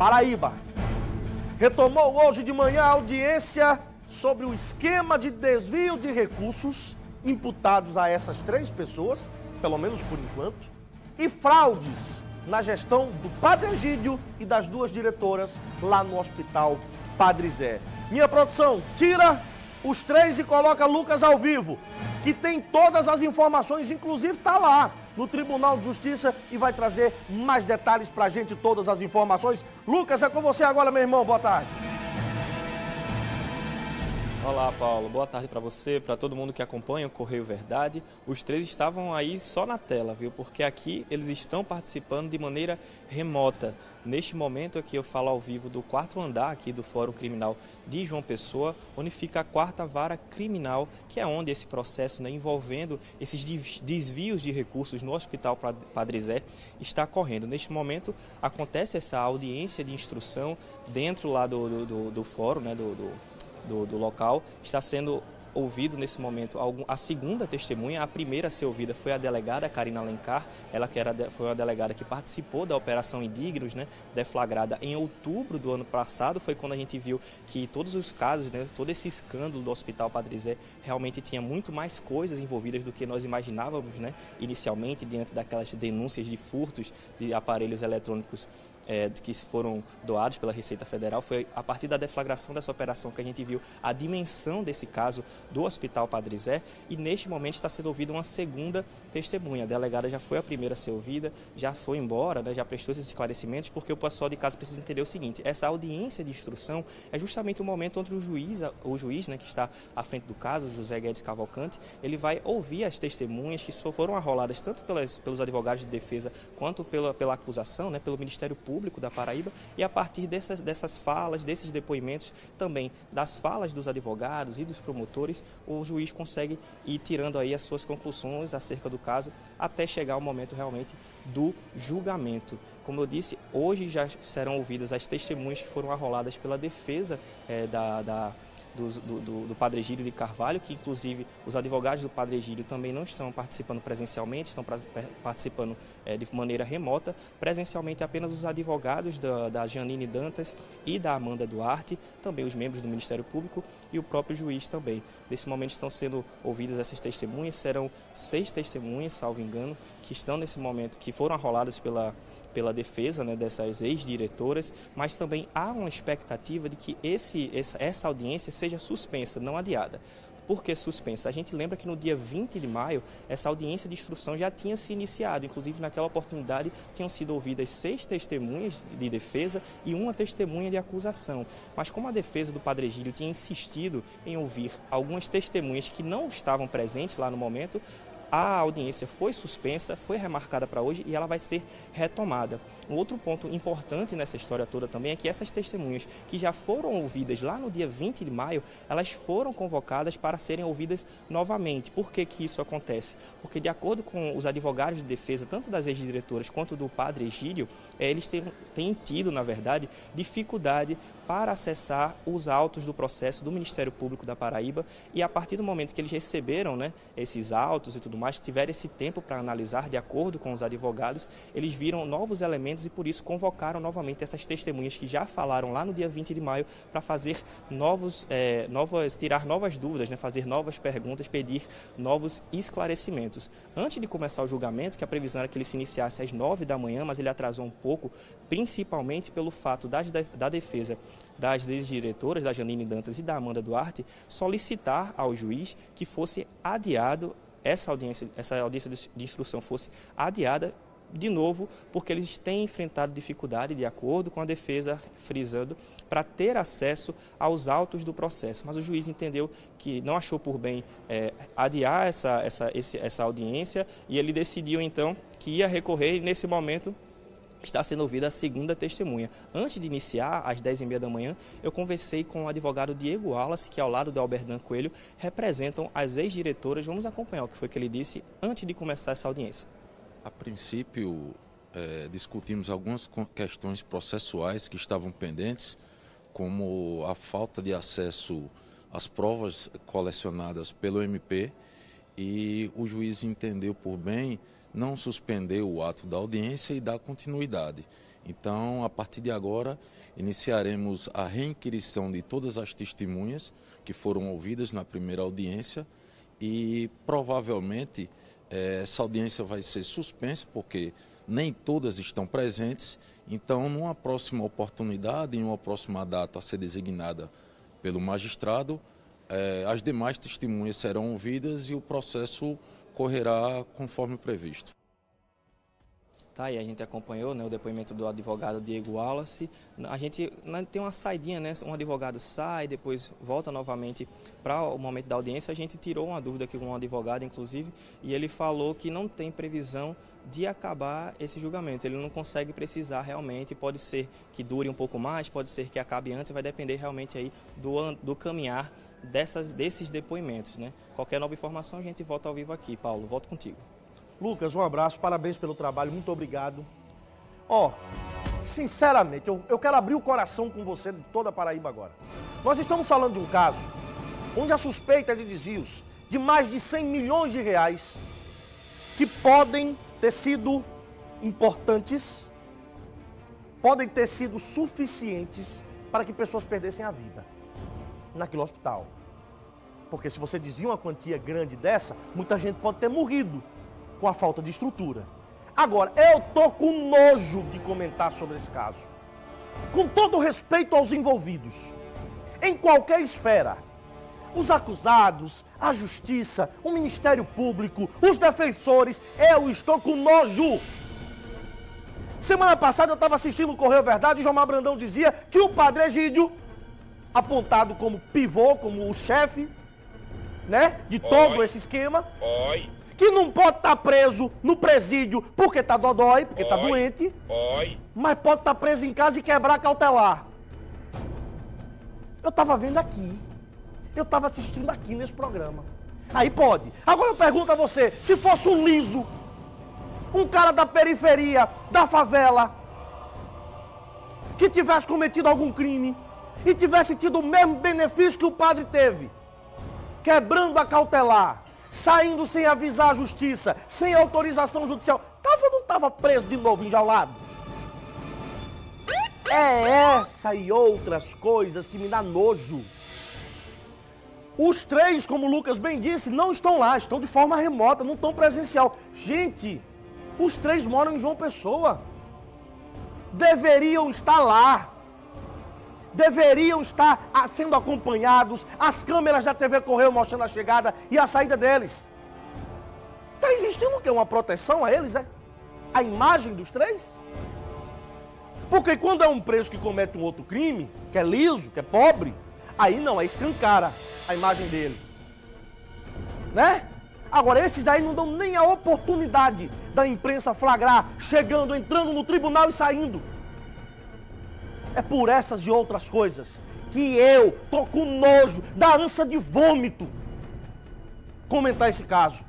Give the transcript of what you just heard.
Paraíba retomou hoje de manhã a audiência sobre o esquema de desvio de recursos imputados a essas 3 pessoas, pelo menos por enquanto, e fraudes na gestão do Padre Egídio e das 2 diretoras lá no Hospital Padre Zé. Minha produção, tira os 3 e coloca Lucas ao vivo, que tem todas as informações, inclusive está lá no Tribunal de Justiça e vai trazer mais detalhes pra gente, todas as informações. Lucas, é com você agora, meu irmão. Boa tarde. Olá, Paulo. Boa tarde para você, para todo mundo que acompanha o Correio Verdade. Os 3 estavam aí só na tela, viu? Porque aqui eles estão participando de maneira remota. Neste momento aqui eu falo ao vivo do 4º andar aqui do Fórum Criminal de João Pessoa, onde fica a 4ª Vara Criminal, que é onde esse processo, né, envolvendo esses desvios de recursos no Hospital Padre Zé está correndo. Neste momento acontece essa audiência de instrução dentro lá do fórum, né, do local. Está sendo ouvido nesse momento a 2ª testemunha. A primeira a ser ouvida foi a delegada Karina Alencar, ela que foi uma delegada que participou da Operação Indignos, né, deflagrada em outubro do ano passado. Foi quando a gente viu que todos os casos, né, todo esse escândalo do Hospital Padre Zé realmente tinha muito mais coisas envolvidas do que nós imaginávamos, né, inicialmente, diante daquelas denúncias de furtos de aparelhos eletrônicos que foram doados pela Receita Federal. Foi a partir da deflagração dessa operação que a gente viu a dimensão desse caso do Hospital Padre Zé, e neste momento está sendo ouvida uma 2ª testemunha. A delegada já foi a primeira a ser ouvida, já foi embora, né, já prestou esses esclarecimentos, porque o pessoal de casa precisa entender o seguinte: essa audiência de instrução é justamente o momento onde o juiz, né, que está à frente do caso, José Guedes Cavalcante, ele vai ouvir as testemunhas que foram arroladas tanto pelos advogados de defesa quanto pela acusação, né, pelo Ministério Público da Paraíba, e a partir dessas falas, desses depoimentos, também das falas dos advogados e dos promotores, o juiz consegue ir tirando aí as suas conclusões acerca do caso, até chegar ao momento realmente do julgamento. Como eu disse, hoje já serão ouvidas as testemunhas que foram arroladas pela defesa do Padre Egídio de Carvalho, que inclusive os advogados do Padre Egídio também não estão participando presencialmente, estão participando de maneira remota. Presencialmente apenas os advogados da Janine Dantas e da Amanda Duarte, também os membros do Ministério Público e o próprio juiz também. Nesse momento estão sendo ouvidas essas testemunhas, serão 6 testemunhas, salvo engano, que estão nesse momento, que foram arroladas pela defesa, né, dessas ex-diretoras, mas também há uma expectativa de que essa audiência seja suspensa, não adiada. Por que suspensa? A gente lembra que no dia 20 de maio, essa audiência de instrução já tinha se iniciado. Inclusive, naquela oportunidade, tinham sido ouvidas 6 testemunhas de defesa e 1 testemunha de acusação. Mas como a defesa do Padre Egídio tinha insistido em ouvir algumas testemunhas que não estavam presentes lá no momento, a audiência foi suspensa, foi remarcada para hoje e ela vai ser retomada. Um outro ponto importante nessa história toda também é que essas testemunhas que já foram ouvidas lá no dia 20 de maio, elas foram convocadas para serem ouvidas novamente. Por que isso acontece? Porque, de acordo com os advogados de defesa, tanto das ex-diretoras quanto do Padre Egídio, eles têm tido, na verdade, dificuldade para acessar os autos do processo do Ministério Público da Paraíba, e a partir do momento que eles receberam, né, esses autos e tudo mais, tiveram esse tempo para analisar de acordo com os advogados, eles viram novos elementos e por isso convocaram novamente essas testemunhas que já falaram lá no dia 20 de maio para fazer tirar novas dúvidas, né, fazer novas perguntas, pedir novos esclarecimentos. Antes de começar o julgamento, que a previsão era que ele se iniciasse às 9 da manhã, mas ele atrasou um pouco, principalmente pelo fato da defesa das ex-diretoras, da Janine Dantas e da Amanda Duarte, solicitar ao juiz que fosse adiado essa audiência de instrução fosse adiada de novo, porque eles têm enfrentado dificuldade, de acordo com a defesa, frisando, para ter acesso aos autos do processo. Mas o juiz entendeu que não achou por bem adiar essa audiência, e ele decidiu então que ia recorrer, e nesse momento está sendo ouvida a 2ª testemunha. Antes de iniciar, às 10h30 da manhã, eu conversei com o advogado Diego Wallace, que ao lado do Alberdan Coelho representam as ex-diretoras. Vamos acompanhar o que foi que ele disse antes de começar essa audiência. A princípio, discutimos algumas questões processuais que estavam pendentes, como a falta de acesso às provas colecionadas pelo MP, e o juiz entendeu por bem não suspender o ato da audiência e dar continuidade. Então, a partir de agora, iniciaremos a reinquirição de todas as testemunhas que foram ouvidas na primeira audiência e provavelmente essa audiência vai ser suspensa porque nem todas estão presentes. Então, numa próxima oportunidade, em uma próxima data a ser designada pelo magistrado, as demais testemunhas serão ouvidas e o processo correrá conforme previsto. Tá, e a gente acompanhou, né, o depoimento do advogado Diego Wallace. A gente tem uma saidinha, né? Um advogado sai, depois volta novamente para o momento da audiência. A gente tirou uma dúvida aqui com um advogado, inclusive, e ele falou que não tem previsão de acabar esse julgamento. Ele não consegue precisar realmente, pode ser que dure um pouco mais, pode ser que acabe antes, vai depender realmente aí do caminhar desses depoimentos, né? Qualquer nova informação a gente volta ao vivo aqui. Paulo, volto contigo. Lucas, um abraço, parabéns pelo trabalho, muito obrigado. Sinceramente, eu quero abrir o coração com você de toda a Paraíba agora. Nós estamos falando de um caso onde a suspeita é de desvios de mais de 100 milhões de reais que podem ter sido importantes, podem ter sido suficientes para que pessoas perdessem a vida naquele hospital. Porque se você desvia uma quantia grande dessa, muita gente pode ter morrido com a falta de estrutura. Agora, eu tô com nojo de comentar sobre esse caso. Com todo respeito aos envolvidos, em qualquer esfera, os acusados, a justiça, o Ministério Público, os defensores, eu estou com nojo. Semana passada eu estava assistindo o Correio Verdade e Jomar Brandão dizia que o Padre Egídio, apontado como pivô, como o chefe, né, de todo esse esquema, que não pode estar preso no presídio porque está dodói, porque está doente, mas pode estar preso em casa e quebrar cautelar. Eu estava vendo aqui, eu estava assistindo aqui nesse programa. Aí pode. Agora eu pergunto a você, se fosse um liso, um cara da periferia, da favela, que tivesse cometido algum crime e tivesse tido o mesmo benefício que o padre teve, quebrando a cautelar, saindo sem avisar a justiça, sem autorização judicial, tava ou não estava preso de novo, enjaulado? É essa e outras coisas que me dá nojo. Os três, como o Lucas bem disse, não estão lá, estão de forma remota, não estão presencial. Gente, os três moram em João Pessoa. Deveriam estar lá. Deveriam estar sendo acompanhados, as câmeras da TV Correio mostrando a chegada e a saída deles. Está existindo o quê? Uma proteção a eles, é? A imagem dos três? Porque quando é um preso que comete um outro crime, que é liso, que é pobre, aí não, aí escancara a imagem dele. Né? Agora, esses daí não dão nem a oportunidade da imprensa flagrar, chegando, entrando no tribunal e saindo. É por essas e outras coisas que eu tô com nojo, da ânsia de vômito, comentar esse caso.